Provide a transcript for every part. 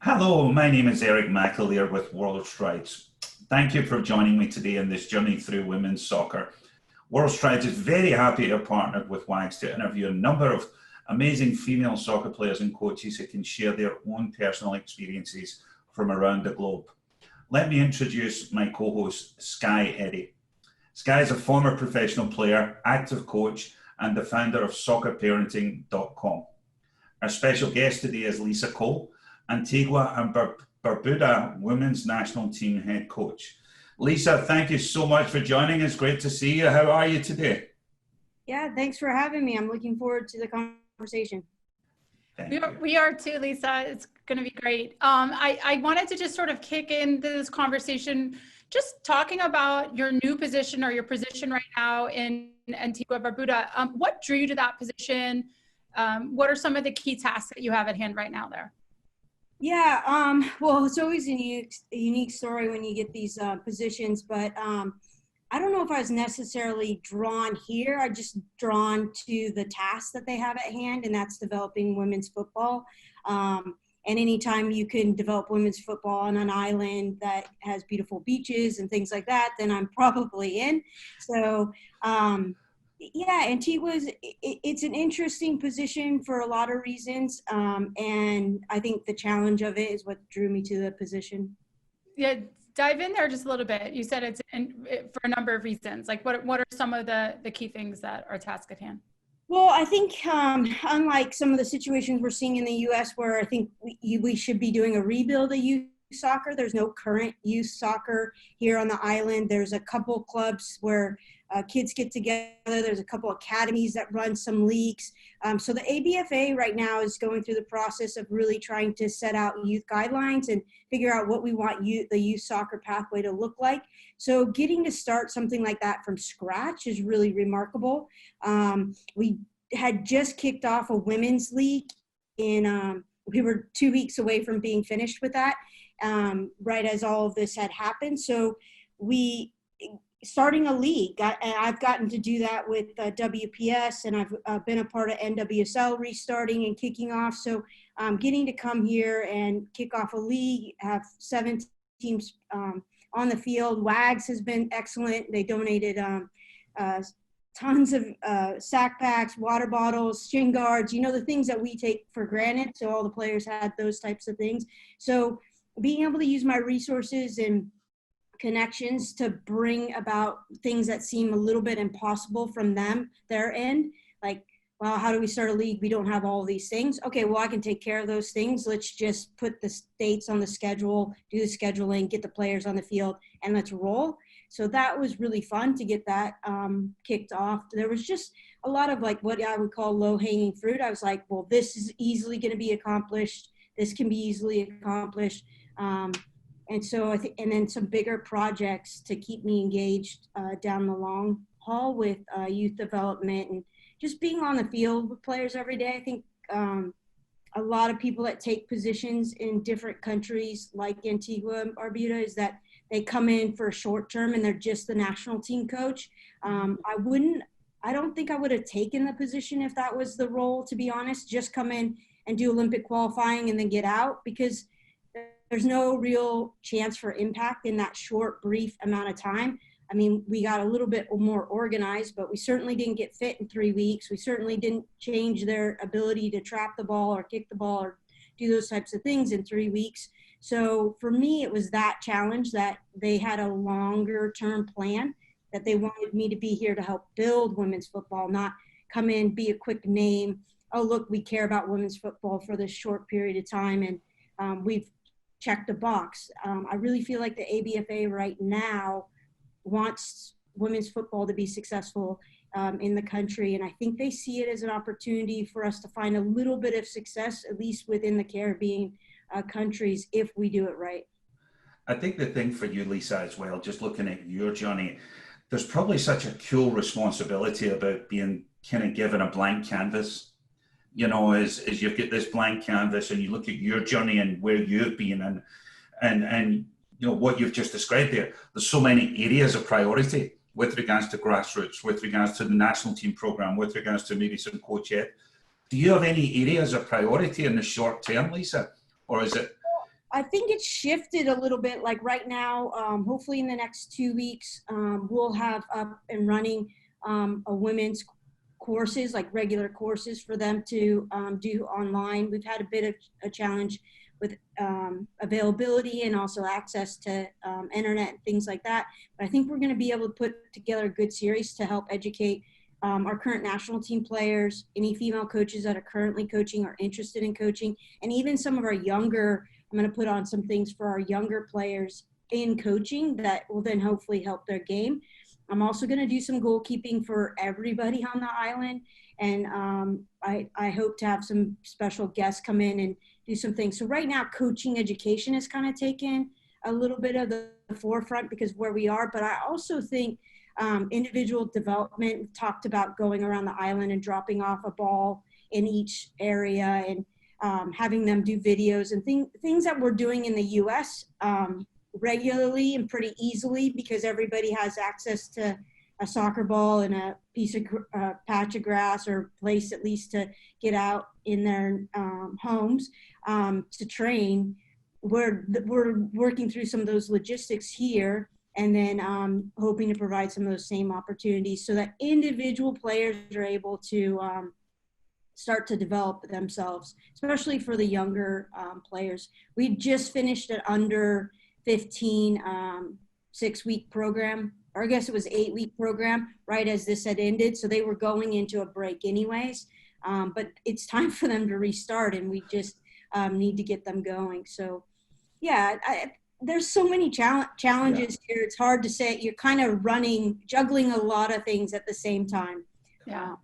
Hello, my name is Eric McAleer with World Strides. Thank you for joining me today in this journey through women's soccer. World Strides is very happy to have partnered with WAGS to interview a number of amazing female soccer players and coaches who can share their own personal experiences from around the globe. Let me introduce my co-host, Sky Eddy. Sky is a former professional player, active coach, and the founder of soccerparenting.com. Our special guest today is Lisa Cole, Antigua and Barbuda women's national team head coach. Lisa, thank you so much for joining us. Great to see you. How are you today? Yeah, thanks for having me. I'm looking forward to the conversation. We are too, Lisa. It's going to be great. I wanted to just sort of kick into this conversation, just talking about your new position or your position right now in Antigua Barbuda. What drew you to that position? What are some of the key tasks that you have at hand right now there? Yeah, well, it's always a unique story when you get these positions, but I don't know if I was necessarily drawn here. I just drawn to the tasks that they have at hand, and that's developing women's football. And anytime you can develop women's football on an island that has beautiful beaches and things like that, then I'm probably in. So, yeah, Antigua's, it's an interesting position for a lot of reasons. And I think the challenge of it is what drew me to the position. Yeah, dive in there just a little bit. You said it's for a number of reasons. Like what are some of the key things that are task at hand? Well, I think unlike some of the situations we're seeing in the U.S. where I think we should be doing a rebuild of youth soccer, there's no current youth soccer here on the island. There's a couple clubs where kids get together. There's a couple academies that run some leagues. So the ABFA right now is going through the process of really trying to set out youth guidelines and figure out what we want the youth soccer pathway to look like. So getting to start something like that from scratch is really remarkable. We had just kicked off a women's league we were 2 weeks away from being finished with that, right as all of this had happened. So starting a league, I've gotten to do that with WPS, and I've been a part of NWSL restarting and kicking off. So getting to come here and kick off a league, have 7 teams on the field. WAGS has been excellent. They donated tons of sack packs, water bottles, shin guards, the things that we take for granted. So all the players had those types of things. So being able to use my resources and connections to bring about things that seem a little bit impossible from their end, like, well, how do we start a league? We don't have all of these things. Okay, well, I can take care of those things. Let's just put the dates on the schedule, do the scheduling, get the players on the field, and let's roll. So that was really fun to get that kicked off. There was just a lot of what I would call low-hanging fruit. I was like, well, this is easily going to be accomplished. This can be easily accomplished. And so and then some bigger projects to keep me engaged down the long haul with youth development and just being on the field with players every day. I think a lot of people that take positions in different countries like Antigua and Barbuda is that they come in for a short term and they're just the national team coach. I don't think I would have taken the position if that was the role, to be honest, just come in and do Olympic qualifying and then get out, because there's no real chance for impact in that short, brief amount of time. I mean, we got a little bit more organized, but we certainly didn't get fit in 3 weeks. We certainly didn't change their ability to trap the ball or kick the ball or do those types of things in 3 weeks. So for me, it was that challenge that they had a longer term plan, that they wanted me to be here to help build women's football, not come in, be a quick name. Oh, look, we care about women's football for this short period of time. And we've checked a box. I really feel like the ABFA right now wants women's football to be successful in the country. And I think they see it as an opportunity for us to find a little bit of success, at least within the Caribbean countries, if we do it right. I think the thing for you, Lisa, as well, just looking at your journey, there's probably such a cool responsibility about being kind of given a blank canvas. As you get this blank canvas and you look at your journey and where you've been and what you've just described there, there's so many areas of priority with regards to grassroots, with regards to the national team program, with regards to maybe some coach ed. Do you have any areas of priority in the short term, Lisa? Or is it I think it's shifted a little bit. Like right now, hopefully in the next 2 weeks, we'll have up and running a women's courses, like regular courses for them to do online. We've had a bit of a challenge with availability and also access to internet and things like that. But I think we're going to be able to put together a good series to help educate our current national team players, any female coaches that are currently coaching or interested in coaching, and even some of our younger, I'm going to put on some things for our younger players in coaching that will then hopefully help their game. I'm also going to do some goalkeeping for everybody on the island. And I hope to have some special guests come in and do some things. So right now, coaching education has kind of taken a little bit of the forefront because of where we are. But I also think individual development, we've talked about going around the island and dropping off a ball in each area and having them do videos and things that we're doing in the U.S. Regularly and pretty easily because everybody has access to a soccer ball and a piece of patch of grass or place at least to get out in their homes to train. We're working through some of those logistics here and then hoping to provide some of those same opportunities so that individual players are able to start to develop themselves, especially for the younger players. We just finished an under 15 6-week program, or I guess it was 8-week program, right as this had ended. So they were going into a break anyways, but it's time for them to restart and we just need to get them going. So yeah, there's so many challenges here. It's hard to say. You're kind of juggling a lot of things at the same time. Yeah.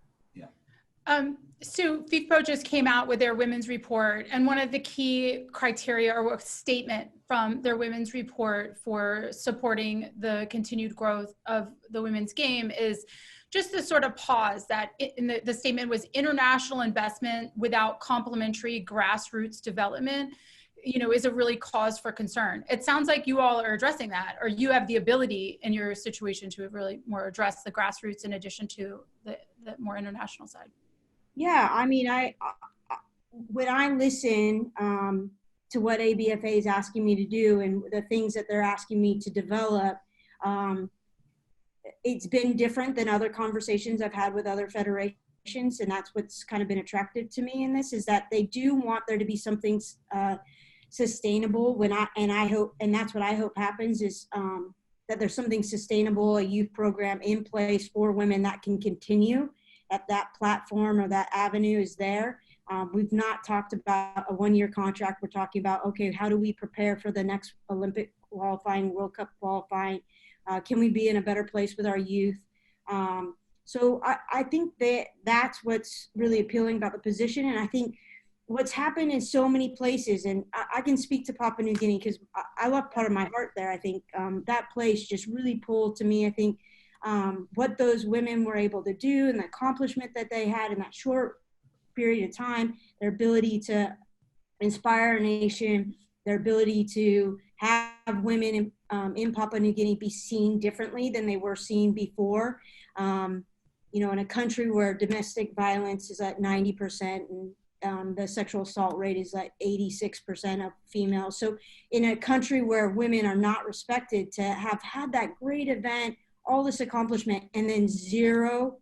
So FIFO just came out with their women's report, and one of the key criteria or a statement from their women's report for supporting the continued growth of the women's game is just the sort of pause that the statement was international investment without complementary grassroots development, is a really cause for concern. It sounds like you all are addressing that, or you have the ability in your situation to really more address the grassroots in addition to the more international side. Yeah, I mean, when I listen to what ABFA is asking me to do and the things that they're asking me to develop, it's been different than other conversations I've had with other federations, and that's what's kind of been attractive to me in this, is that they do want there to be something sustainable. I hope, and that's what I hope happens, is that there's something sustainable, a youth program in place for women that can continue at that platform or that avenue is there. We've not talked about a 1-year contract. We're talking about, okay, how do we prepare for the next Olympic qualifying, World Cup qualifying? Can we be in a better place with our youth? So I think that's what's really appealing about the position. And I think what's happened in so many places, and I can speak to Papua New Guinea because I love part of my heart there. I think that place just really pulled to me. I think what those women were able to do and the accomplishment that they had in that short period of time, their ability to inspire a nation, their ability to have women in Papua New Guinea be seen differently than they were seen before. In a country where domestic violence is at 90% and the sexual assault rate is at 86% of females. So in a country where women are not respected, to have had that great event, all this accomplishment, and then zero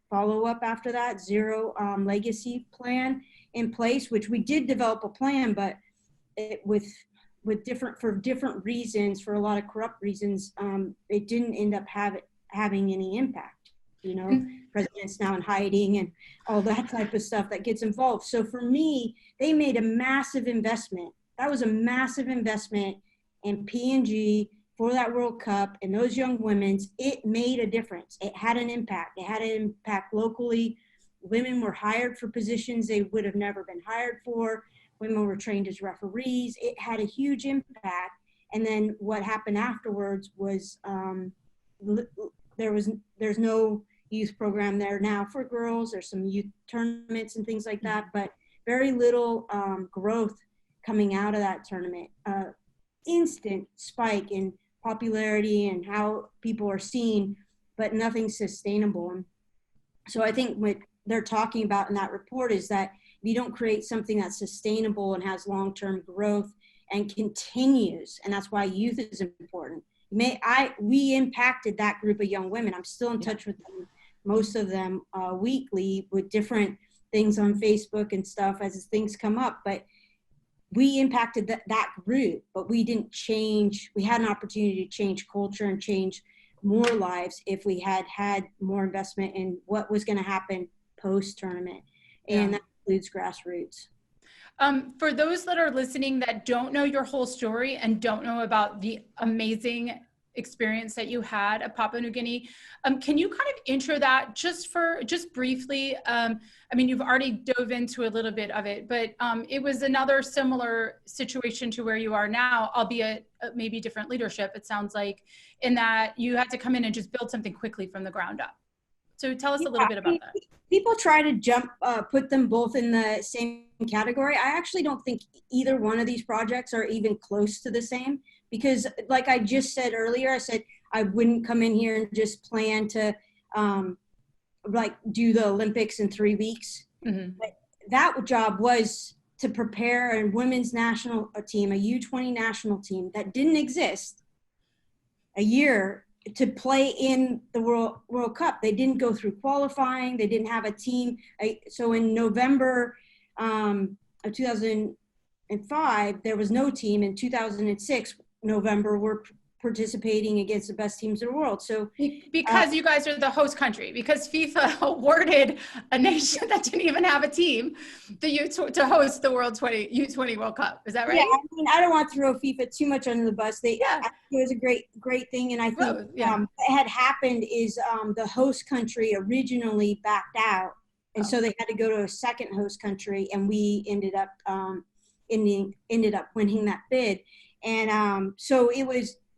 follow-up after that, zero legacy plan in place, which we did develop a plan, but for different reasons, for a lot of corrupt reasons, it didn't end up having any impact. Presidents now in hiding and all that type of stuff that gets involved. So for me, they made a massive investment. That was a massive investment in P&G for that World Cup and those young women's. It made a difference. It had an impact. It had an impact locally. Women were hired for positions they would have never been hired for. Women were trained as referees. It had a huge impact. And then what happened afterwards was there's no youth program there now for girls. There's some youth tournaments and things like that, but very little growth coming out of that tournament. Instant spike in popularity and how people are seen, but nothing sustainable. And so I think what they're talking about in that report is that you don't create something that's sustainable and has long-term growth and continues, and that's why youth is important. We impacted that group of young women. I'm still in touch with them, most of them weekly, with different things on Facebook and stuff as things come up. But we impacted that group, but we didn't change. We had an opportunity to change culture and change more lives if we had more investment in what was going to happen post-tournament. And that includes grassroots. For those that are listening that don't know your whole story and don't know about the amazing experience that you had at Papua New Guinea, can you kind of intro that just briefly? I mean, you've already dove into a little bit of it, but it was another similar situation to where you are now, albeit maybe different leadership, it sounds like, in that you had to come in and just build something quickly from the ground up. So tell us a little bit about that. People try to put them both in the same category. I actually don't think either one of these projects are even close to the same, because like I just said earlier, I said I wouldn't come in here and just plan to like do the Olympics in 3 weeks. Mm-hmm. But that job was to prepare a women's national team, a U20 national team that didn't exist a year, to play in the World Cup. They didn't go through qualifying. They didn't have a team. So in November of 2005, there was no team. In 2006, November, we're participating against the best teams in the world. So because you guys are the host country, because FIFA awarded a nation that didn't even have a team to host the U20 World Cup. Is that right? Yeah, I mean, I don't want to throw FIFA too much under the bus. It was a great thing. And I think what had happened is the host country originally backed out. And so they had to go to a second host country, and we ended up winning that bid. And so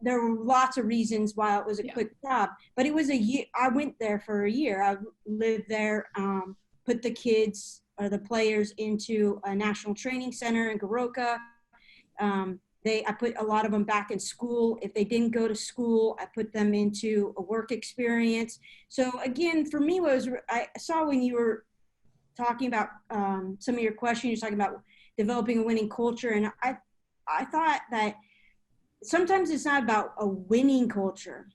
there were lots of reasons why it was a quick job, but it was a year. I went there for a year. I lived there, put the kids or the players into a national training center in Goroka. I put a lot of them back in school. If they didn't go to school, I put them into a work experience. So again, for me, I saw when you were talking about some of your questions, you're talking about developing a winning culture. And I thought that sometimes it's not about a winning culture.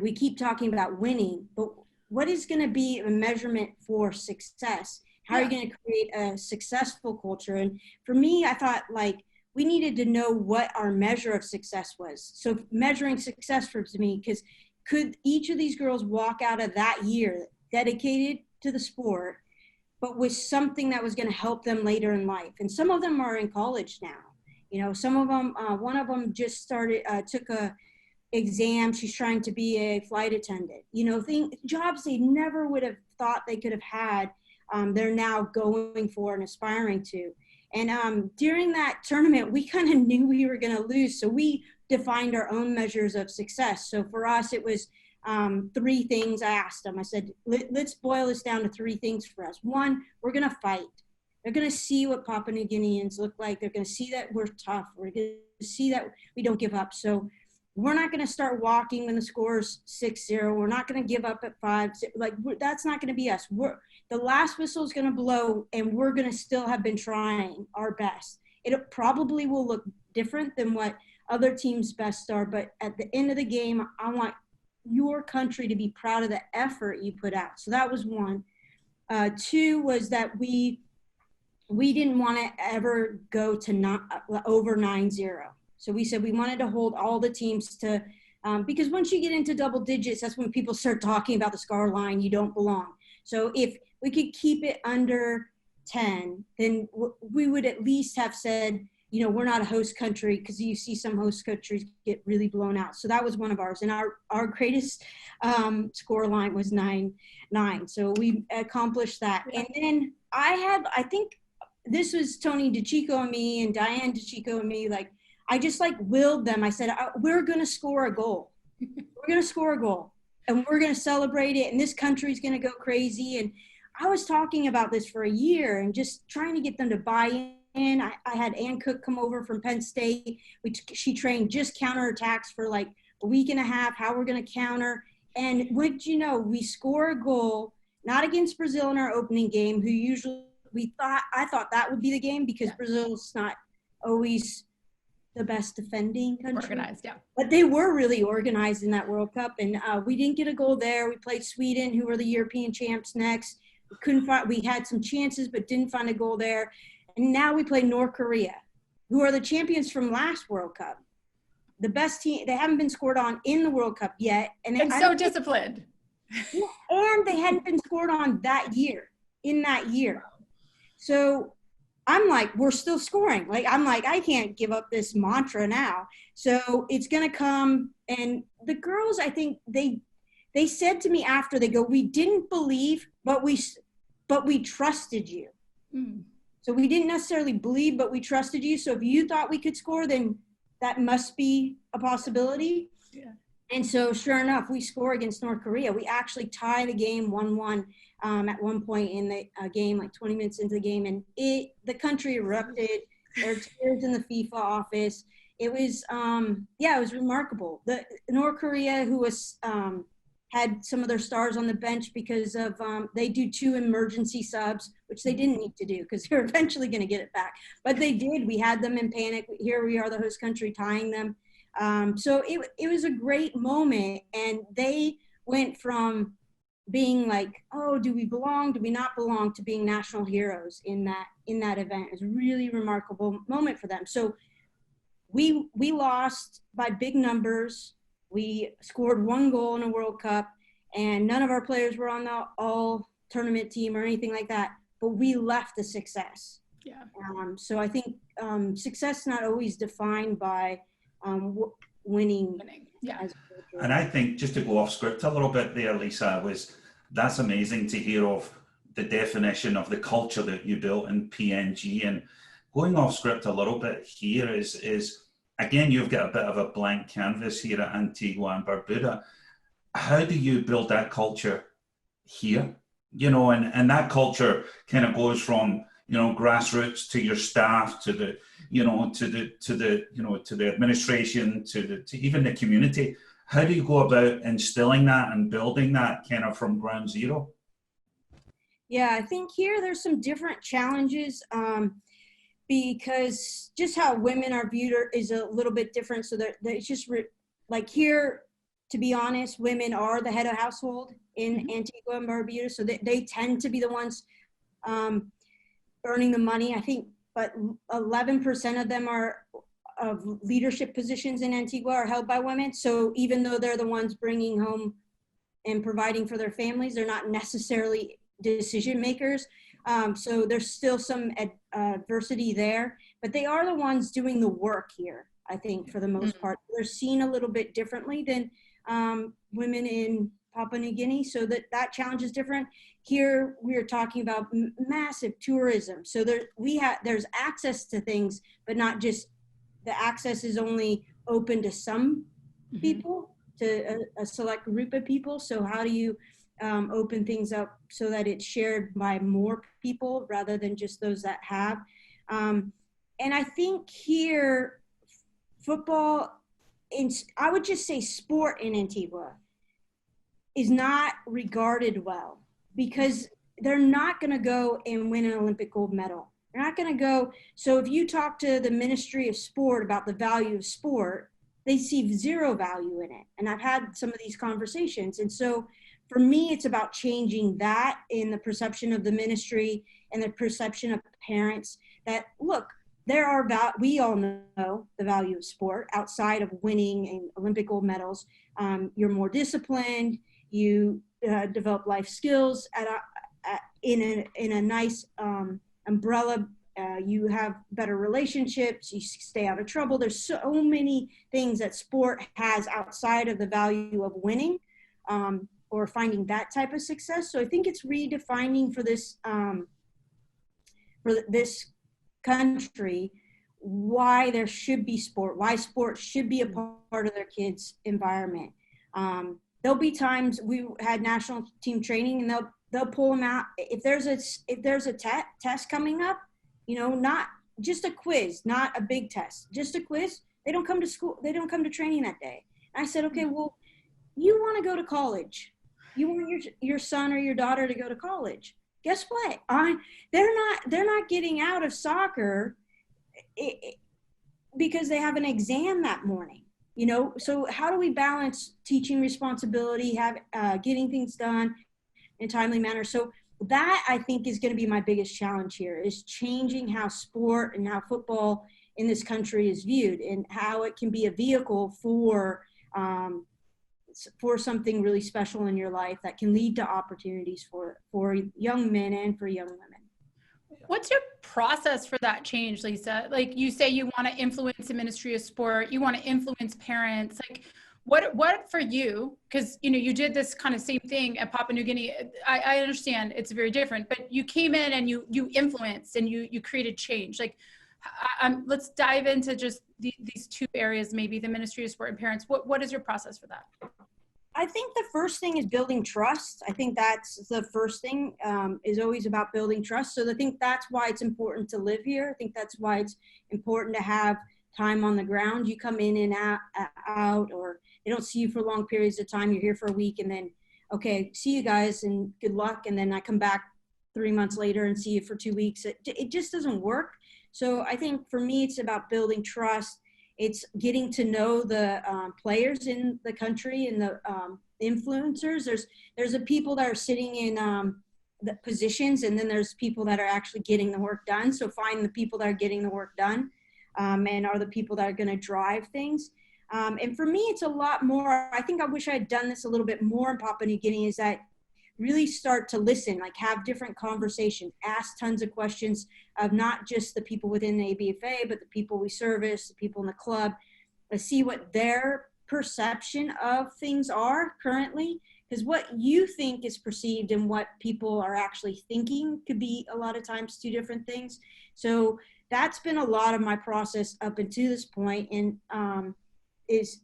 We keep talking about winning, but what is going to be a measurement for success? How are you going to create a successful culture? And for me, I thought like we needed to know what our measure of success was. So measuring success for me, because could each of these girls walk out of that year dedicated to the sport, but with something that was going to help them later in life? And some of them are in college now. You know, some of them, one of them just took a exam. She's trying to be a flight attendant. You know, jobs they never would have thought they could have had, they're now going for and aspiring to. And during that tournament, we kind of knew we were going to lose. So we defined our own measures of success. So for us, it was 3 things. I asked them, I said, let's boil this down to 3 things for us. 1, we're going to fight. They're going to see what Papua New Guineans look like. They're going to see that we're tough. We're going to see that we don't give up. So we're not going to start walking when the score is 6-0. We're not going to give up at 5. Like that's not going to be us. The last whistle is going to blow, and we're going to still have been trying our best. It probably will look different than what other teams' best are, but at the end of the game, I want your country to be proud of the effort you put out. So that was 1. 2 was that we didn't want to ever go to over 9-0. So we said we wanted to hold all the teams to, because once you get into double digits, that's when people start talking about the score line, you don't belong. So if we could keep it under 10, then we would at least have said, you know, we're not a host country, because you see some host countries get really blown out. So that was one of ours. And our greatest score line was 9-9. So we accomplished that. And then I think, this was Tony DeChico and me and Diane DeChico and me. Like, I just like willed them. I said, we're going to score a goal. We're going to score a goal, and we're going to celebrate it. And this country's going to go crazy. And I was talking about this for a year and just trying to get them to buy in. I had Ann Cook come over from Penn State. She trained just counterattacks for like a week and a half, how we're going to counter. And what you know, we score a goal, not against Brazil in our opening game, who usually I thought that would be the game because Brazil's not always the best defending country. Organized, yeah. But they were really organized in that World Cup, and we didn't get a goal there. We played Sweden, who were the European champs next. We had some chances, but didn't find a goal there. And now we play North Korea, who are the champions from last World Cup. The best team. They haven't been scored on in the World Cup yet. And so disciplined. Yeah, and they hadn't been scored on in that year. So I'm like, we're still scoring. I'm like, I can't give up this mantra now. So it's going to come. And the girls, I think they said to me after, they go, we didn't believe, but we trusted you. Mm. So we didn't necessarily believe, but we trusted you. So if you thought we could score, then that must be a possibility. Yeah. And so sure enough, we score against North Korea. We actually tie the game 1-1 at one point in the game, like 20 minutes into the game. And the country erupted. There were tears in the FIFA office. It was, it was remarkable. The North Korea, who was had some of their stars on the bench because of they do 2 emergency subs, which they didn't need to do because they're eventually going to get it back. But they did. We had them in panic. Here we are, the host country, tying them. So it was a great moment, and they went from being like, oh, do we belong? Do we not belong? To being national heroes in that event. It was a really remarkable moment for them. So we lost by big numbers. We scored 1 goal in a World Cup, and none of our players were on the all tournament team or anything like that. But we left a success. Yeah. So I think success is not always defined by winning. Yeah. And I think, just to go off script a little bit there, Lisa, that's amazing to hear of the definition of the culture that you built in PNG. And going off script a little bit here is again, you've got a bit of a blank canvas here at Antigua and Barbuda. How do you build that culture here? And that culture kind of goes from, grassroots to your staff, to the administration, to even the community. How do you go about instilling that and building that kind of from ground zero? Yeah, I think here there's some different challenges because just how women are viewed is a little bit different. So that it's just like here, to be honest, women are the head of household in Antigua and Barbuda. So they tend to be the ones earning the money, I think, but 11% of them of leadership positions in Antigua are held by women. So even though they're the ones bringing home and providing for their families, they're not necessarily decision makers. So there's still some adversity there, but they are the ones doing the work here, I think, for the most part. They're seen a little bit differently than women in Papua New Guinea, so that challenge is different. Here we are talking about massive tourism, so there's access to things, but not just the access is only open to some people, to a select group of people. So how do you open things up so that it's shared by more people rather than just those that have? And I think here, football, I would just say sport in Antigua is not regarded well because they're not going to go and win an Olympic gold medal. They're not going to go. So if you talk to the Ministry of Sport about the value of sport, they see zero value in it. And I've had some of these conversations. And so for me, it's about changing that in the perception of the ministry and the perception of parents that, look, we all know the value of sport outside of winning and Olympic gold medals. You're more disciplined. You develop life skills in a nice umbrella. You have better relationships. You stay out of trouble. There's so many things that sport has outside of the value of winning or finding that type of success. So I think it's redefining for this country why there should be sport, why sport should be a part of their kids' environment. There'll be times we had national team training and they'll pull them out. If there's a test coming up, not just a quiz, not a big test, just a quiz, they don't come to school. They don't come to training that day. And I said, okay, well, you want to go to college. You want your son or your daughter to go to college. guess what? They're not getting out of soccer because they have an exam that morning. You know, so how do we balance teaching responsibility, getting things done in a timely manner? So that, I think, is going to be my biggest challenge here, is changing how sport and how football in this country is viewed, and how it can be a vehicle for something really special in your life that can lead to opportunities for young men and for young women. What's your process for that change, Lisa? Like, you say you want to influence the Ministry of Sport, you want to influence parents. Like, what for you? Because, you know, you did this kind of same thing at Papua New Guinea. I understand it's very different, but you came in and you influenced and you created change. Like, let's dive into just these two areas, maybe the Ministry of Sport and parents. What is your process for that? I think the first thing is building trust. I think that's the first thing, is always about building trust. So I think that's why it's important to live here. I think that's why it's important to have time on the ground. You come in and out, or they don't see you for long periods of time. You're here for a week and then, okay, see you guys and good luck. And then I come back 3 months later and see you for 2 weeks. It just doesn't work. So I think for me, it's about building trust. It's getting to know the players in the country and the influencers. There's the people that are sitting in the positions, and then there's people that are actually getting the work done. So find the people that are getting the work done and are the people that are going to drive things. And for me, it's a lot more. I think I wish I had done this a little bit more in Papua New Guinea, is that really start to listen, like have different conversations, ask tons of questions of not just the people within the ABFA, but the people we service, the people in the club, see what their perception of things are currently, because what you think is perceived and what people are actually thinking could be a lot of times two different things. So that's been a lot of my process up until this point, and is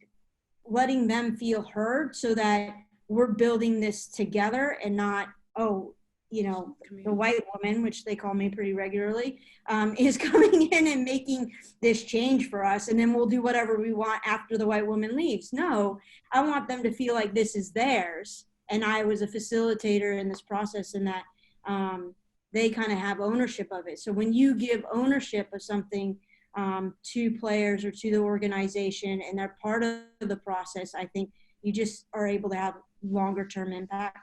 letting them feel heard so that we're building this together and not, you know, the white woman, which they call me pretty regularly, is coming in and making this change for us, and then we'll do whatever we want after the white woman leaves. No, I want them to feel like this is theirs, and I was a facilitator in this process, and that they kind of have ownership of it. So when you give ownership of something to players or to the organization, and they're part of the process, I think you just are able to have longer term impact.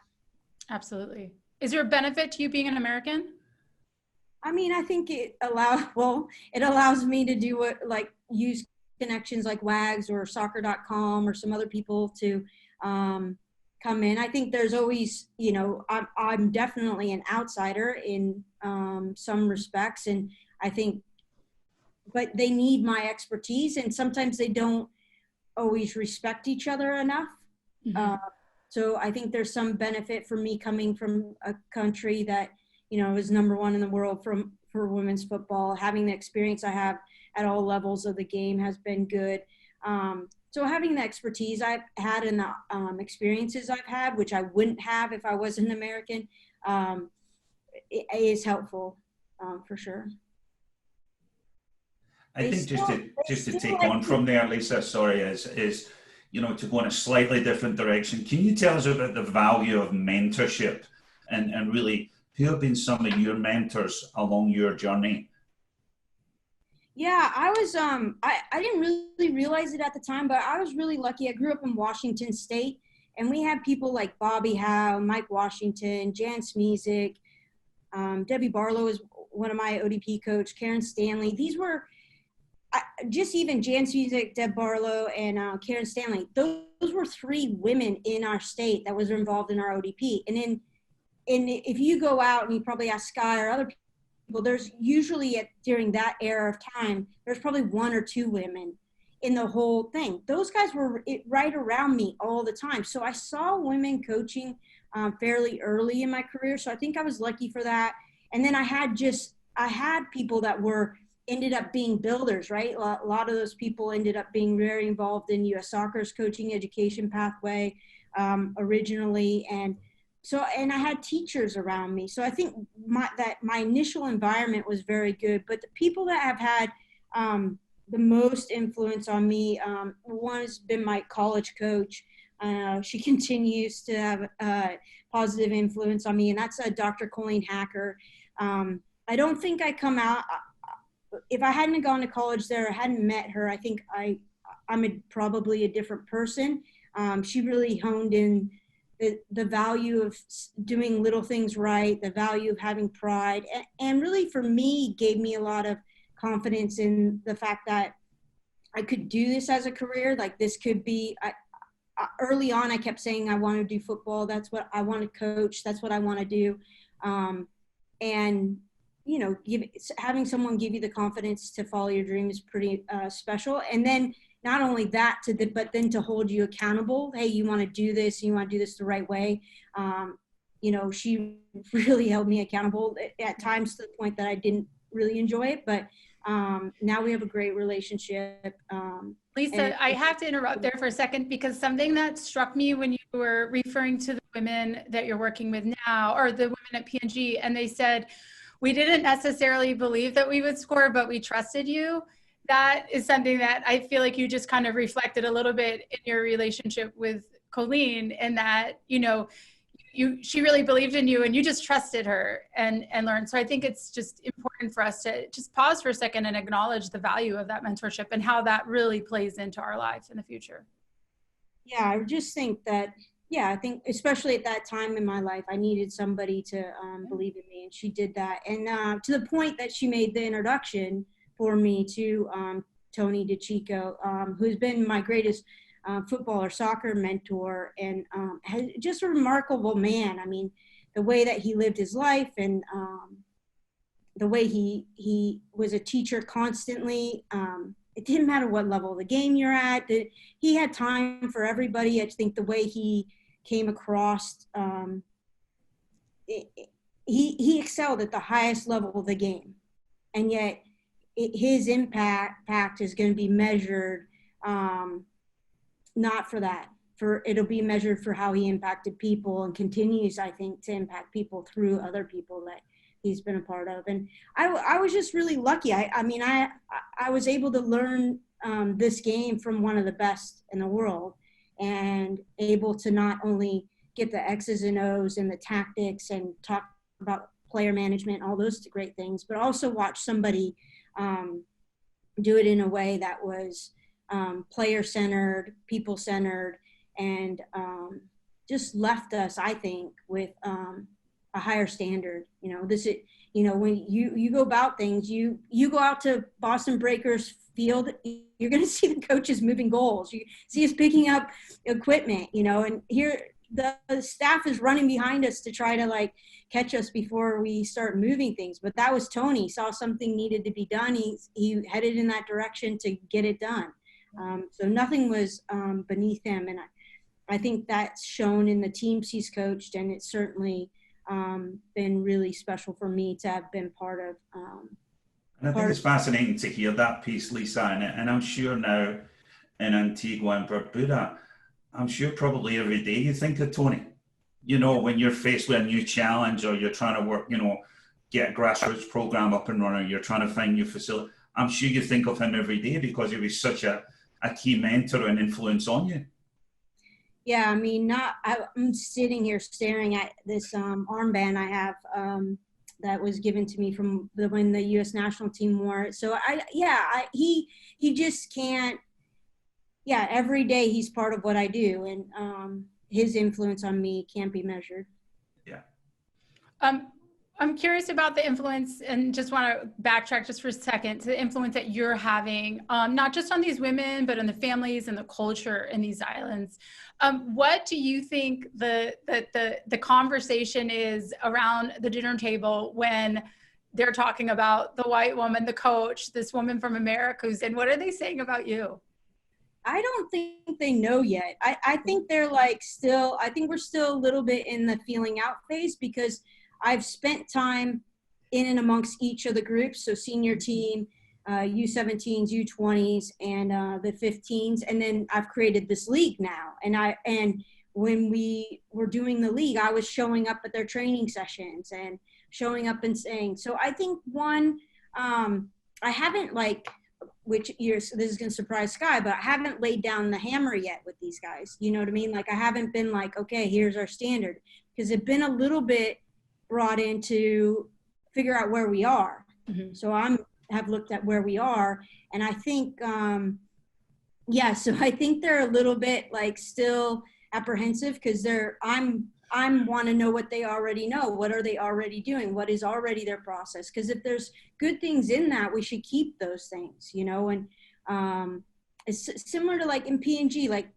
Absolutely. Is there a benefit to you being an American? I mean, I think it allows me to do use connections like WAGs or soccer.com or some other people to come in. I think there's always, you know, I'm definitely an outsider in some respects, and I think, but they need my expertise, and sometimes they don't always respect each other enough. Mm-hmm. So I think there's some benefit for me coming from a country that, you know, is #1 in the world for women's football. Having the experience I have at all levels of the game has been good. So having the expertise I've had and the experiences I've had, which I wouldn't have if I wasn't American, it is helpful for sure. I think just to take on from there, Lisa, sorry, is you know, to go in a slightly different direction. Can you tell us about the value of mentorship and really who have been some of your mentors along your journey? Yeah, I was, I didn't really realize it at the time, but I was really lucky. I grew up in Washington State, and we had people like Bobby Howe, Mike Washington, Jan Smezik, Debbie Barlow is one of my ODP coach, Karen Stanley. These were, just even Jan Smezik, Deb Barlow, and Karen Stanley, those were 3 women in our state that was involved in our ODP. And then, if you go out and you probably ask Sky or other people, there's usually during that era of time, there's probably 1 or 2 women in the whole thing. Those guys were right around me all the time. So I saw women coaching fairly early in my career. So I think I was lucky for that. And then I had people that ended up being builders, right? A lot of those people ended up being very involved in U.S. Soccer's coaching education pathway originally. And I had teachers around me. So I think my initial environment was very good, but the people that have had the most influence on me, one has been my college coach, She continues to have a positive influence on me, and that's Dr. Colleen Hacker. I don't think I come out, if I hadn't gone to college there, I hadn't met her, I think I'm probably a different person. She really honed in the value of doing little things right, the value of having pride, and really for me gave me a lot of confidence in the fact that I could do this as a career. Like this could be, early on I kept saying I want to do football, that's what I want to coach, that's what I want to do. And you know, having someone give you the confidence to follow your dream is pretty special. And then not only that, but then to hold you accountable. Hey, you want to do this, you want to do this the right way. You know, she really held me accountable at times to the point that I didn't really enjoy it, but now we have a great relationship. Lisa, I have to interrupt there for a second, because something that struck me when you were referring to the women that you're working with now, or the women at P&G, and they said, we didn't necessarily believe that we would score, but we trusted you. That is something that I feel like you just kind of reflected a little bit in your relationship with Colleen, and that, you know, she really believed in you and you just trusted her and learned. So I think it's just important for us to just pause for a second and acknowledge the value of that mentorship and how that really plays into our lives in the future. Yeah, I just think that, yeah, I think especially at that time in my life, I needed somebody to believe in me, and she did that. And to the point that she made the introduction for me to Tony DeChico, who's been my greatest football or soccer mentor, and just a remarkable man. I mean, the way that he lived his life, and the way he was a teacher constantly. It didn't matter what level of the game you're at. He had time for everybody. I think the way he came across, he excelled at the highest level of the game, and yet his impact is going to be measured not for that. It'll be measured for how he impacted people, and continues, I think, to impact people through other people that he's been a part of. And I was just really lucky. I mean, I was able to learn this game from one of the best in the world, and able to not only get the X's and O's and the tactics and talk about player management, all those great things, but also watch somebody do it in a way that was player-centered, people-centered, and just left us, I think, with a higher standard. You know, when you go about things, you go out to Boston Breakers field, you're going to see the coaches moving goals. You see us picking up equipment, you know, and here the staff is running behind us to try to like catch us before we start moving things. But that was Tony. He saw something needed to be done. He headed in that direction to get it done. So nothing was beneath him. And I think that's shown in the teams he's coached, and it's certainly been really special for me to have been part of. And I think it's fascinating to hear that piece, Lisa, and I'm sure now in Antigua and Barbuda, I'm sure probably every day you think of Tony. You know, when you're faced with a new challenge, or you're trying to work, you know, get a grassroots program up and running, you're trying to find new facility. I'm sure you think of him every day, because he was such a key mentor and influence on you. Yeah, I mean, I'm sitting here staring at this armband I have that was given to me from when the U.S. national team wore it. So he just can't. Yeah, every day he's part of what I do, and his influence on me can't be measured. Yeah. I'm curious about the influence, and just want to backtrack just for a second to the influence that you're having, not just on these women, but on the families and the culture in these islands. What do you think the conversation is around the dinner table when they're talking about the white woman, the coach, this woman from America who's in? What are they saying about you? I don't think they know yet. I think they're like I think we're still a little bit in the feeling out phase, because I've spent time in and amongst each of the groups. So senior team, U17s, U20s, and the 15s. And then I've created this league now. And when we were doing the league, I was showing up at their training sessions and showing up and saying, so I think I haven't which this is going to surprise Sky, but I haven't laid down the hammer yet with these guys. You know what I mean? Like I haven't been like, okay, here's our standard, because it's been a little bit brought in to figure out where we are. Mm-hmm. So have looked at where we are, and I think, so I think they're a little bit like still apprehensive, because I'm want to know what they already know. What are they already doing? What is already their process? Because if there's good things in that, we should keep those things, you know. And it's similar to like in PNG, like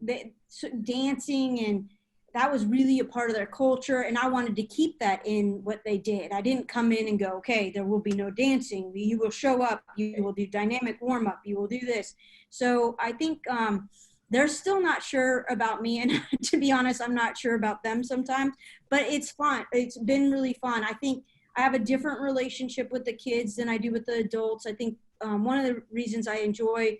dancing, and that was really a part of their culture. And I wanted to keep that in what they did. I didn't come in and go, okay, there will be no dancing. You will show up. You will do dynamic warm up. You will do this. So I think they're still not sure about me. And to be honest, I'm not sure about them sometimes, but it's fun. It's been really fun. I think I have a different relationship with the kids than I do with the adults. I think one of the reasons I enjoy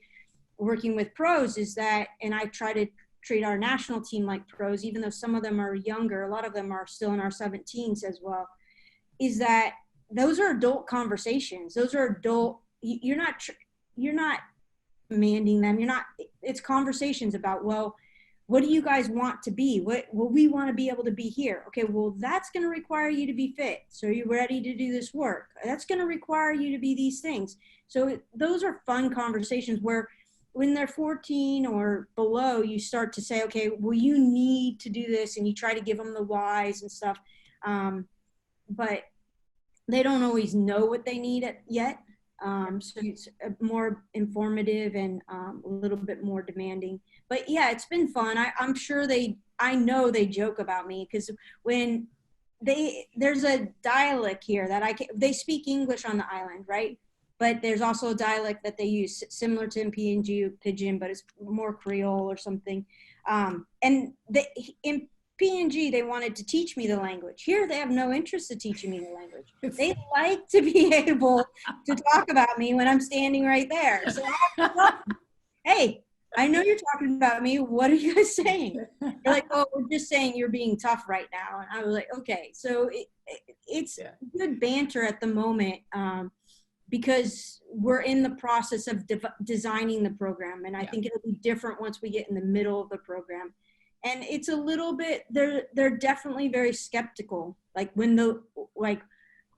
working with pros is that, and I try to treat our national team like pros, even though some of them are younger, a lot of them are still in our 17s as well, is that those are adult conversations. Those are adult, you're not demanding them. It's conversations about, well, what do you guys want to be? We want to be able to be here. Okay, well, that's going to require you to be fit. So are you ready to do this work? That's going to require you to be these things. So those are fun conversations where when they're 14 or below, you start to say, okay, well, you need to do this, and you try to give them the whys and stuff. But they don't always know what they need yet. So it's more informative and a little bit more demanding. But yeah, it's been fun. I'm sure I know they joke about me, because when there's a dialect here that they speak English on the island, right? But there's also a dialect that they use similar to in PNG, Pidgin, but it's more Creole or something. And in PNG, they wanted to teach me the language. Here, they have no interest in teaching me the language. They like to be able to talk about me when I'm standing right there. So I have to tell them, hey, I know you're talking about me. What are you guys saying? They're like, oh, we're just saying you're being tough right now. And I was like, okay. So it's good banter at the moment. Because we're in the process of designing the program. And I think it'll be different once we get in the middle of the program. And it's a little bit, they're definitely very skeptical. Like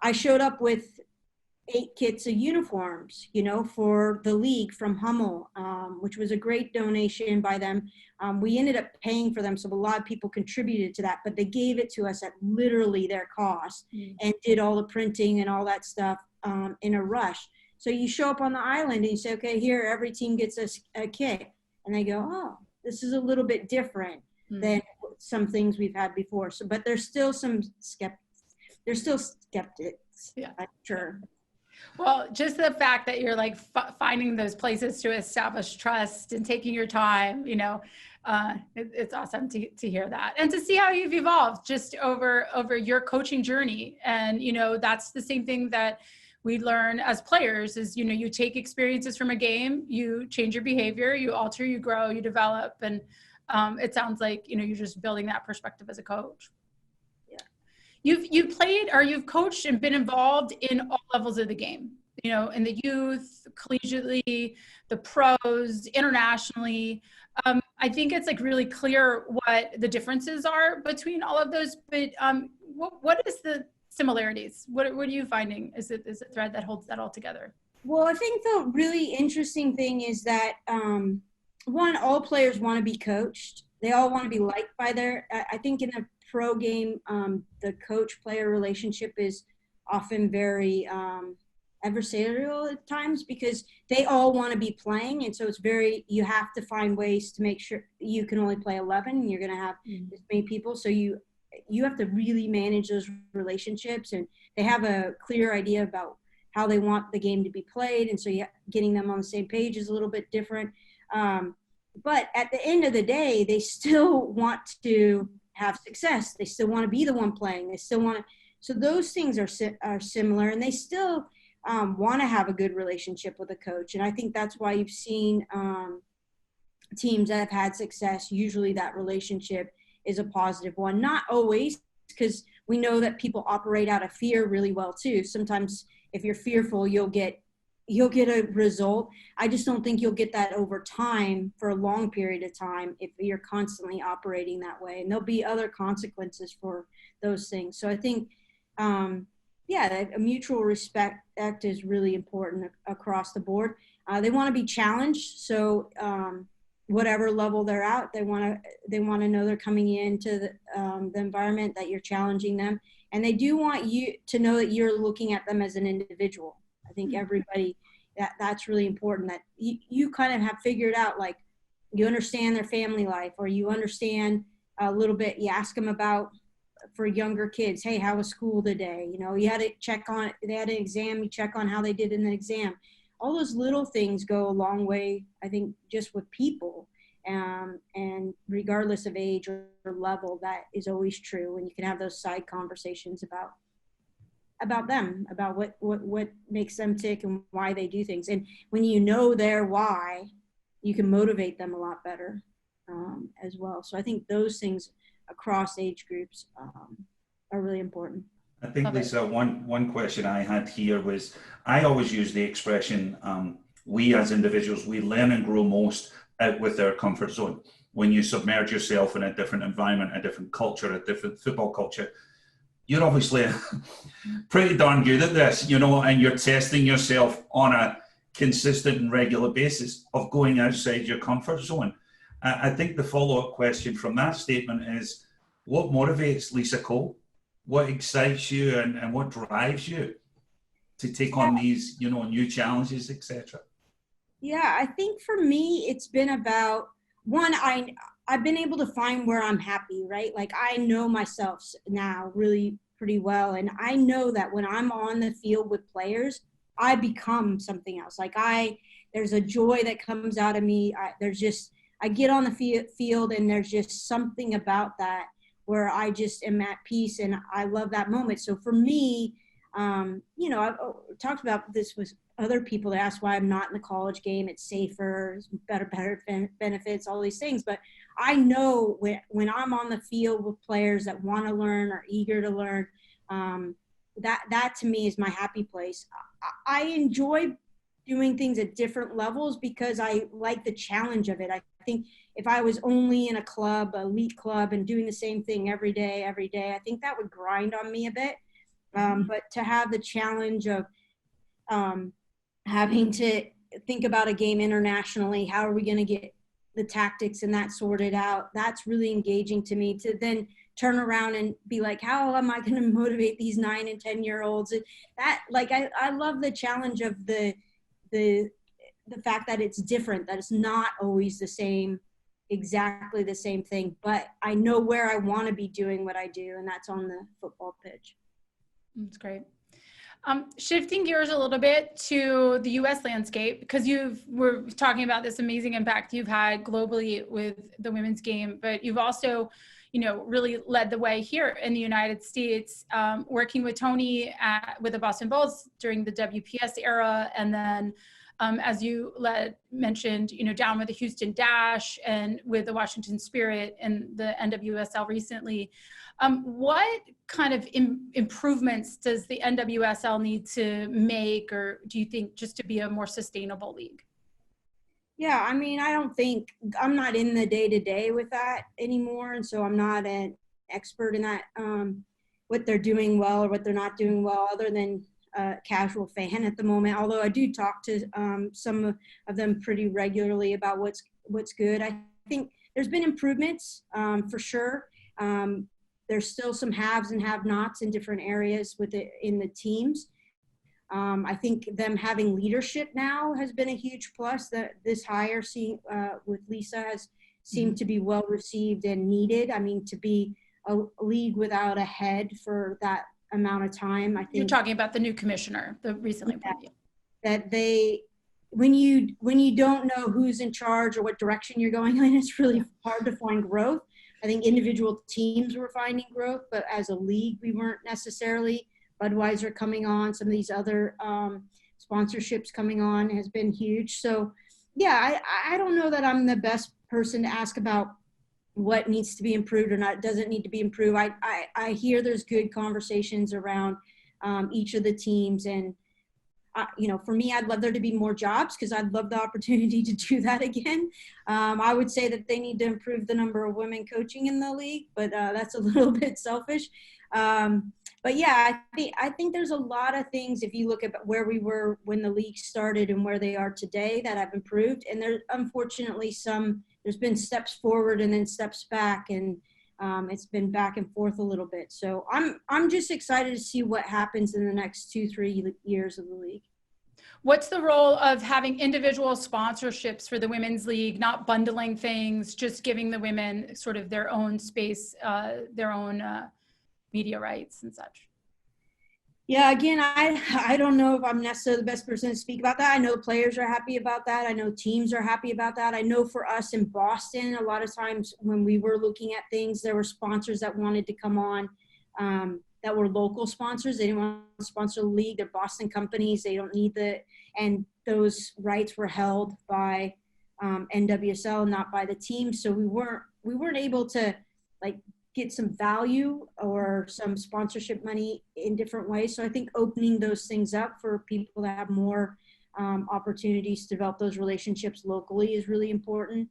I showed up with 8 kits of uniforms, you know, for the league from Hummel, which was a great donation by them. We ended up paying for them, so a lot of people contributed to that, but they gave it to us at literally their cost and did all the printing and all that stuff in a rush. So you show up on the island and you say, okay, here, every team gets a kit. And they go, oh, this is a little bit different than some things we've had before. So, but there's still some skeptics, I'm sure. Well, just the fact that you're like finding those places to establish trust and taking your time, you know, it's awesome to hear that and to see how you've evolved just over your coaching journey. And, you know, that's the same thing that we learn as players is, you know, you take experiences from a game, you change your behavior, you alter, you grow, you develop. And it sounds like, you know, you're just building that perspective as a coach. You've played or you've coached and been involved in all levels of the game, you know, in the youth, collegiately, the pros, internationally. I think it's like really clear what the differences are between all of those, but what is the similarities? What are you finding is a thread that holds that all together? Well, I think the really interesting thing is that, one, all players want to be coached. They all want to be liked by I think in a pro game, the coach-player relationship is often very adversarial at times because they all want to be playing. And so it's you have to find ways to make sure you can only play 11 and you're going to have this many people. So you have to really manage those relationships, and they have a clear idea about how they want the game to be played. And so getting them on the same page is a little bit different. But at the end of the day, they still want to have success. They still want to be the one playing. They still want to. So those things are similar, and they still want to have a good relationship with a coach. And I think that's why you've seen teams that have had success. Usually that relationship is a positive one. Not always, because we know that people operate out of fear really well too. Sometimes if you're fearful, you'll get you'll get a result. I just don't think you'll get that over time for a long period of time if you're constantly operating that way. And there'll be other consequences for those things. So I think, yeah, a mutual respect is really important across the board. They want to be challenged. So whatever level they're at, they want to know they're coming into the environment, that you're challenging them. And they do want you to know that you're looking at them as an individual. I think everybody, that's really important, that you kind of have figured out, like, you understand their family life, or you understand a little bit, you ask them about, for younger kids, hey, how was school today? You know, you had to check on, they had an exam, you check on how they did in the exam. All those little things go a long way, I think, just with people. And regardless of age or level, that is always true. And you can have those side conversations about them, about what makes them tick and why they do things. And when you know their why, you can motivate them a lot better as well. So I think those things across age groups are really important. I think, Lisa, one question I had here was, I always use the expression, we as individuals, we learn and grow most out with our comfort zone. When you submerge yourself in a different environment, a different culture, a different football culture, you're obviously pretty darn good at this, you know, and you're testing yourself on a consistent and regular basis of going outside your comfort zone. I think the follow-up question from that statement is, what motivates Lisa Cole? What excites you and what drives you to take on these, you know, new challenges, etc.? Yeah, I think for me, it's been about, one, I've been able to find where I'm happy, right? Like, I know myself now really pretty well. And I know that when I'm on the field with players, I become something else. Like, there's a joy that comes out of me. I get on the field and there's just something about that where I just am at peace, and I love that moment. So for me, you know, I've talked about this with other people that ask why I'm not in the college game. It's safer, better benefits, all these things. But I know when I'm on the field with players that want to learn, are eager to learn, that to me is my happy place. I enjoy doing things at different levels because I like the challenge of it. I think if I was only in a club, elite club, and doing the same thing every day, I think that would grind on me a bit. But to have the challenge of having to think about a game internationally, how are we going to get the tactics and that sorted out, that's really engaging to me. To then turn around and be like, how am I going to motivate these 9 and 10-year-olds? That, like, I love the challenge of the fact that it's different, that it's not always the same, exactly the same thing, but I know where I want to be doing what I do, and that's on the football pitch. That's great. Shifting gears a little bit to the U.S. landscape, because we're talking about this amazing impact you've had globally with the women's game, but you've also, you know, really led the way here in the United States, working with Tony with the Boston Bulls during the WPS era, and then as you mentioned, you know, down with the Houston Dash and with the Washington Spirit and the NWSL recently. What kind of improvements does the NWSL need to make, or do you think, just to be a more sustainable league? Yeah, I mean, I'm not in the day-to-day with that anymore, and so I'm not an expert in that, what they're doing well or what they're not doing well, other than a casual fan at the moment, although I do talk to some of them pretty regularly about what's good. I think there's been improvements for sure. There's still some haves and have-nots in different areas in the teams. I think them having leadership now has been a huge plus. That this hire with Lisa has seemed to be well received and needed. I mean, to be a league without a head for that amount of time, I think you're talking about the new commissioner, the recently appointed. That when you don't know who's in charge or what direction you're going in, it's really hard to find growth. I think individual teams were finding growth, but as a league, we weren't necessarily. Budweiser coming on, some of these other sponsorships coming on has been huge. So yeah, I don't know that I'm the best person to ask about what needs to be improved or not, doesn't need to be improved. I hear there's good conversations around each of the teams, and you know, for me, I'd love there to be more jobs because I'd love the opportunity to do that again. I would say that they need to improve the number of women coaching in the league, but that's a little bit selfish. But yeah, I think there's a lot of things, if you look at where we were when the league started and where they are today, that have improved. And there's unfortunately there's been steps forward and then steps back, and it's been back and forth a little bit. So I'm just excited to see what happens in the next 2-3 years of the league. What's the role of having individual sponsorships for the women's league, not bundling things, just giving the women sort of their own space, their own media rights and such? Yeah, again, I don't know if I'm necessarily the best person to speak about that. I know players are happy about that. I know teams are happy about that. I know for us in Boston, a lot of times when we were looking at things, there were sponsors that wanted to come on that were local sponsors. They didn't want to sponsor the league. They're Boston companies. They don't need and those rights were held by NWSL, not by the team. So we weren't able to like get some value or some sponsorship money in different ways. So I think opening those things up for people to have more opportunities to develop those relationships locally is really important.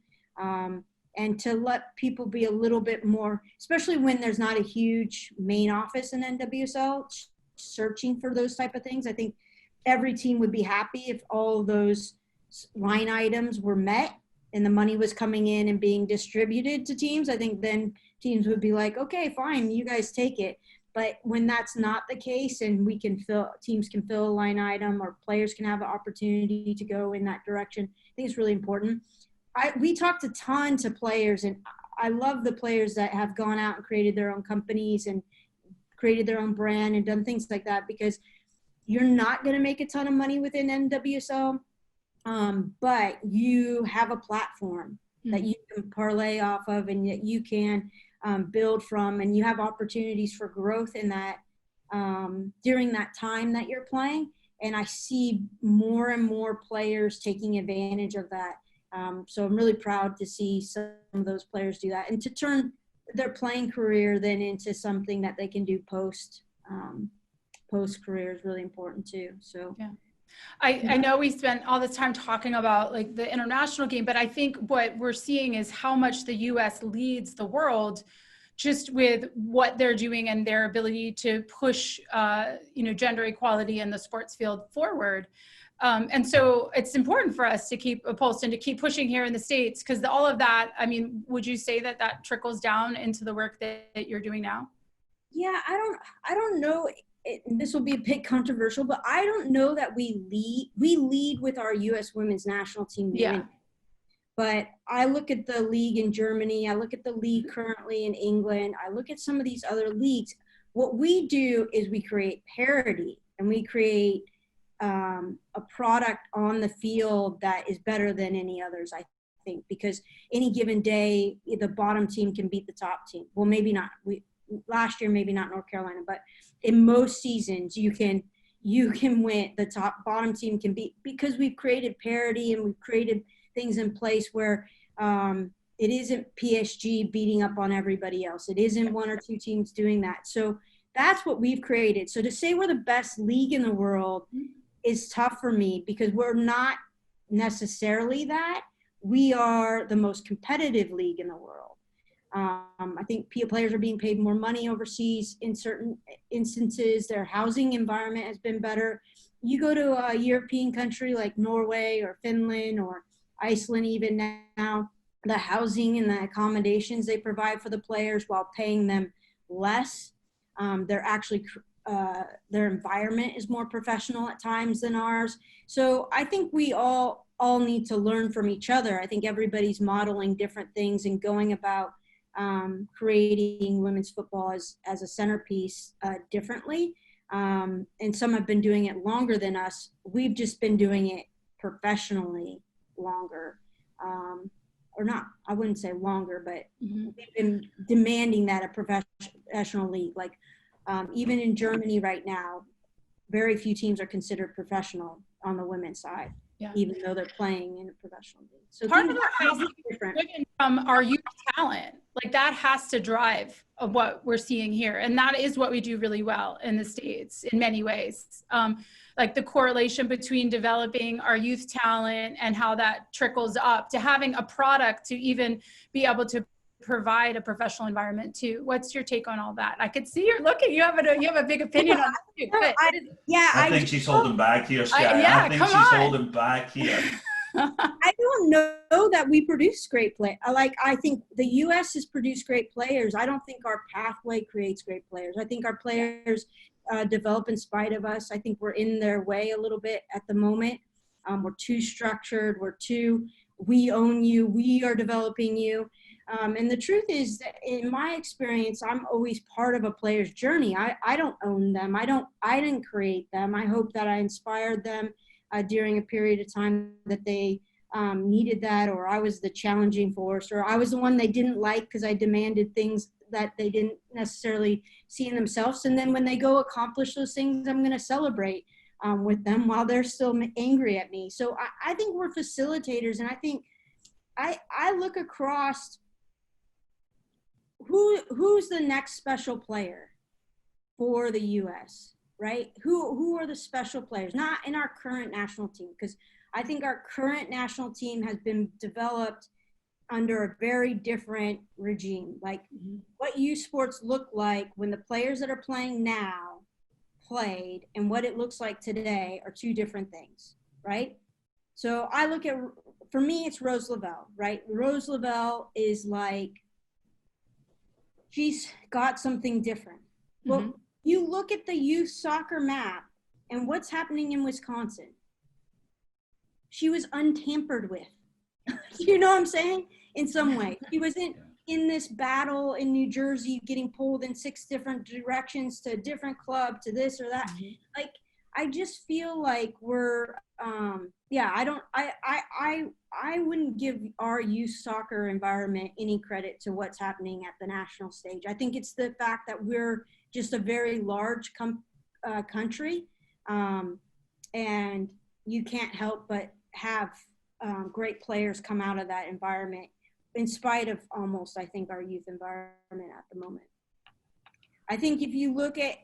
And to let people be a little bit more, especially when there's not a huge main office in NWSL searching for those type of things. I think every team would be happy if all of those line items were met and the money was coming in and being distributed to teams. I think then teams would be like, okay, fine, you guys take it. But when that's not the case and teams can fill a line item or players can have an opportunity to go in that direction, I think it's really important. We talked a ton to players, and I love the players that have gone out and created their own companies and created their own brand and done things like that, because you're not going to make a ton of money within NWSL, but you have a platform that you can parlay off of and that you can build from, and you have opportunities for growth in that during that time that you're playing. And I see more and more players taking advantage of that. So I'm really proud to see some of those players do that and to turn their playing career then into something that they can do post career is really important too. So yeah. I know we spent all this time talking about like the international game, but I think what we're seeing is how much the US leads the world just with what they're doing and their ability to push, gender equality in the sports field forward. And so it's important for us to keep a pulse and to keep pushing here in the States, because all of that, I mean, would you say that that trickles down into the work that you're doing now? Yeah, I don't know. This will be a bit controversial, but I don't know that we lead with our U.S. women's national team. Yeah. But I look at the league in Germany. I look at the league currently in England. I look at some of these other leagues. What we do is we create parity and we create a product on the field that is better than any others, I think, because any given day, the bottom team can beat the top team. Well, maybe not. Last year, maybe not North Carolina, but in most seasons, you can win. The bottom team can beat, because we've created parity and we've created things in place where it isn't PSG beating up on everybody else. It isn't one or two teams doing that. So that's what we've created. So to say we're the best league in the world is tough for me, because we're not necessarily that. We are the most competitive league in the world. I think players are being paid more money overseas in certain instances. Their housing environment has been better. You go to a European country like Norway or Finland or Iceland even now, the housing and the accommodations they provide for the players while paying them less, they're actually their environment is more professional at times than ours. So I think we all need to learn from each other. I think everybody's modeling different things and going about creating women's football as a centerpiece differently. And some have been doing it longer than us. We've just been doing it professionally longer. Or not, I wouldn't say longer, but we've been demanding that a professional league. Like even in Germany right now, very few teams are considered professional on the women's side. even though they're playing in a professional league. So part of that has to be different driven from our youth talent. Like that has to drive of what we're seeing here. And that is what we do really well in the States in many ways. Like the correlation between developing our youth talent and how that trickles up to having a product to even be able to provide a professional environment too. What's your take on all that? I could see you're looking. You have a big opinion on that too. I think she's holding back here, Sky. I think she's holding back here. I don't know that we produce great play. I think the U.S. has produced great players. I don't think our pathway creates great players. I think our players develop in spite of us. I think we're in their way a little bit at the moment. We're too structured. We own you. We are developing you. And the truth is that in my experience, I'm always part of a player's journey. I don't own them. I didn't create them. I hope that I inspired them during a period of time that they needed that, or I was the challenging force, or I was the one they didn't like because I demanded things that they didn't necessarily see in themselves. And then when they go accomplish those things, I'm going to celebrate with them while they're still angry at me. So I think we're facilitators, and I think I look across who's the next special player for the U.S., right? Who are the special players? Not in our current national team, because I think our current national team has been developed under a very different regime. Like what youth sports look like when the players that are playing now played and what it looks like today are two different things, right? So I look at, for me, it's Rose Lavelle, right? Rose Lavelle is like, she's got something different. Well, you look at the youth soccer map and what's happening in Wisconsin. She was untampered with. You know what I'm saying? In some way. She wasn't in this battle in New Jersey getting pulled in 6 different directions to a different club, to this or that. Like, I just feel like we're, I wouldn't give our youth soccer environment any credit to what's happening at the national stage. I think it's the fact that we're just a very large country, and you can't help but have great players come out of that environment in spite of almost, I think, our youth environment at the moment. I think if you look at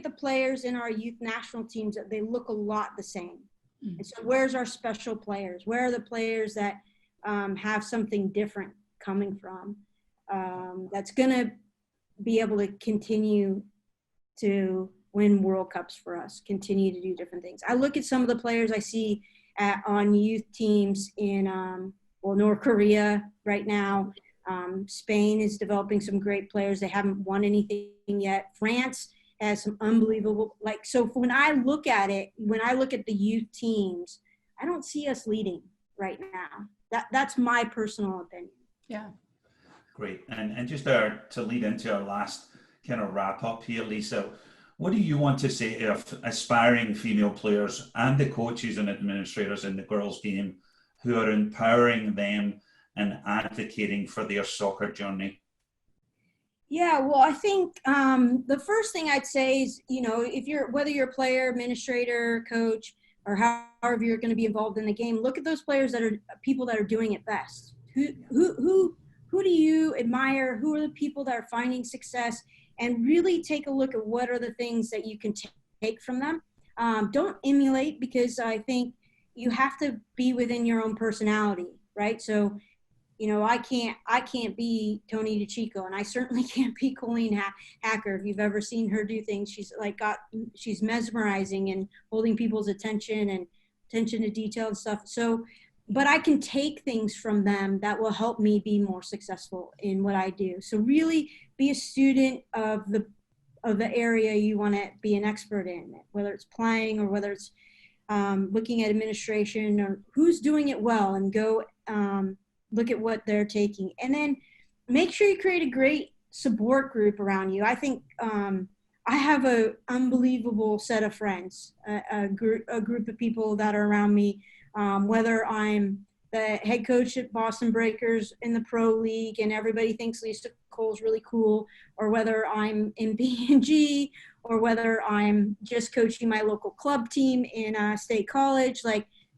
the players in our youth national teams, they look a lot the same. And so where's our special players? Where are the players that have something different coming from that's going to be able to continue to win World Cups for us, continue to do different things? I look at some of the players I see on youth teams in, North Korea right now. Spain is developing some great players. They haven't won anything yet. France has some unbelievable, so when I look at it, when I look at the youth teams, I don't see us leading right now. That's my personal opinion. Yeah. Great. And just to lead into our last kind of wrap up here, Lisa, what do you want to say to aspiring female players and the coaches and administrators in the girls' game who are empowering them and advocating for their soccer journey? Yeah, well, I think the first thing I'd say is, whether you're a player, administrator, coach, or however you're going to be involved in the game, look at those players that are people that are doing it best. Who do you admire? Who are the people that are finding success? And really take a look at what are the things that you can take from them. Don't emulate, because I think you have to be within your own personality, right? So, I can't be Tony DeChico, and I certainly can't be Colleen Hacker. If you've ever seen her do things, she's mesmerizing and holding people's attention and attention to detail and stuff. So, but I can take things from them that will help me be more successful in what I do. So really be a student of the area you want to be an expert in, whether it's playing or whether it's looking at administration or who's doing it well, and go look at what they're taking. And then make sure you create a great support group around you. I think I have an unbelievable set of friends, a group of people that are around me, whether I'm the head coach at Boston Breakers in the Pro League and everybody thinks Lisa Cole's really cool, or whether I'm in B&G, or whether I'm just coaching my local club team in State College.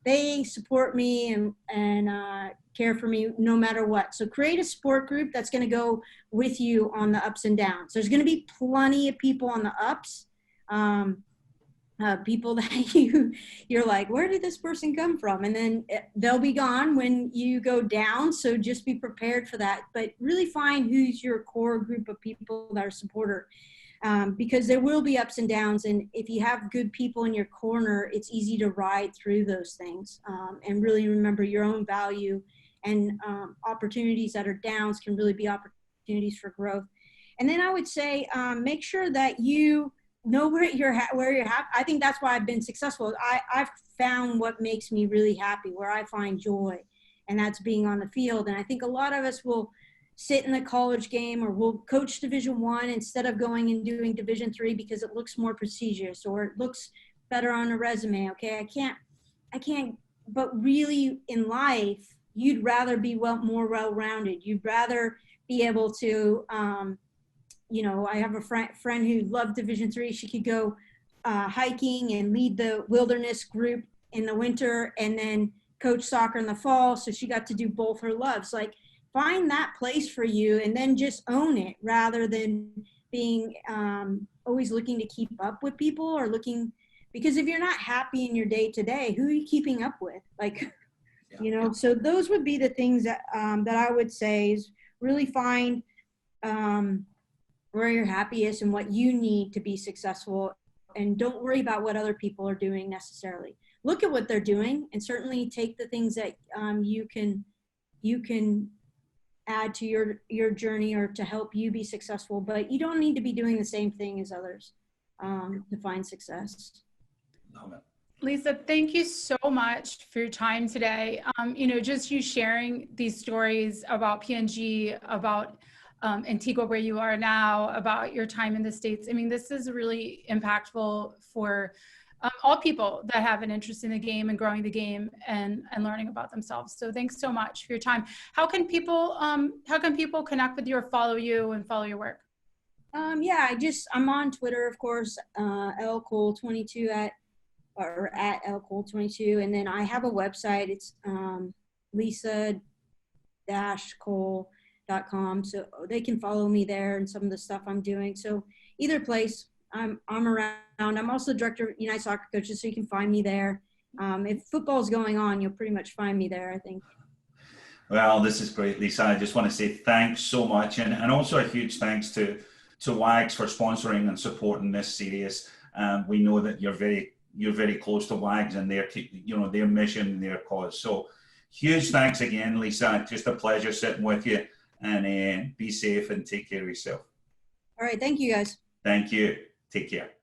they support me and care for me no matter what. So create a support group that's going to go with you on the ups and downs. There's going to be plenty of people on the ups, people that you're like, where did this person come from? And then they'll be gone when you go down. So just be prepared for that. But really find who's your core group of people that are supporter. Because there will be ups and downs, and if you have good people in your corner, it's easy to ride through those things, and really remember your own value, and opportunities that are downs can really be opportunities for growth. And then I would say make sure that you know where you're happy. I think that's why I've been successful. I've found what makes me really happy, where I find joy, and that's being on the field. And I think a lot of us will sit in the college game, or we'll coach Division I instead of going and doing Division III because it looks more prestigious or it looks better on a resume. Okay, I can't, but really in life, you'd rather be more well-rounded. You'd rather be able to, you know, I have a friend who loved Division III. She could go hiking and lead the wilderness group in the winter and then coach soccer in the fall. So she got to do both her loves. Like, find that place for you and then just own it, rather than being always looking to keep up with people, or looking, because if you're not happy in your day to day, who are you keeping up with? Like, yeah, you know, yeah. So those would be the things that, that I would say is really find where you're happiest and what you need to be successful. And don't worry about what other people are doing necessarily. Look at what they're doing, and certainly take the things that you can add to your journey or to help you be successful, but you don't need to be doing the same thing as others to find success. Lisa, thank you so much for your time today. You know, just you sharing these stories about PNG, about Antigua, where you are now, about your time in the States. I mean, this is really impactful for all people that have an interest in the game and growing the game and learning about themselves. So thanks so much for your time. How can people connect with you or follow you and follow your work? Yeah, I'm on Twitter, of course, lcole22 at lcole22. And then I have a website. It's lisa-cole.com. So they can follow me there and some of the stuff I'm doing. So either place, I'm around. I'm also the director of United Soccer Coaches, so you can find me there. If football's going on, you'll pretty much find me there, I think. Well, this is great, Lisa. I just want to say thanks so much, and also a huge thanks to WAGS for sponsoring and supporting this series. We know that you're very close to WAGS and their mission and their cause. So huge thanks again, Lisa. Just a pleasure sitting with you, and be safe and take care of yourself. All right, thank you guys. Thank you. Take care.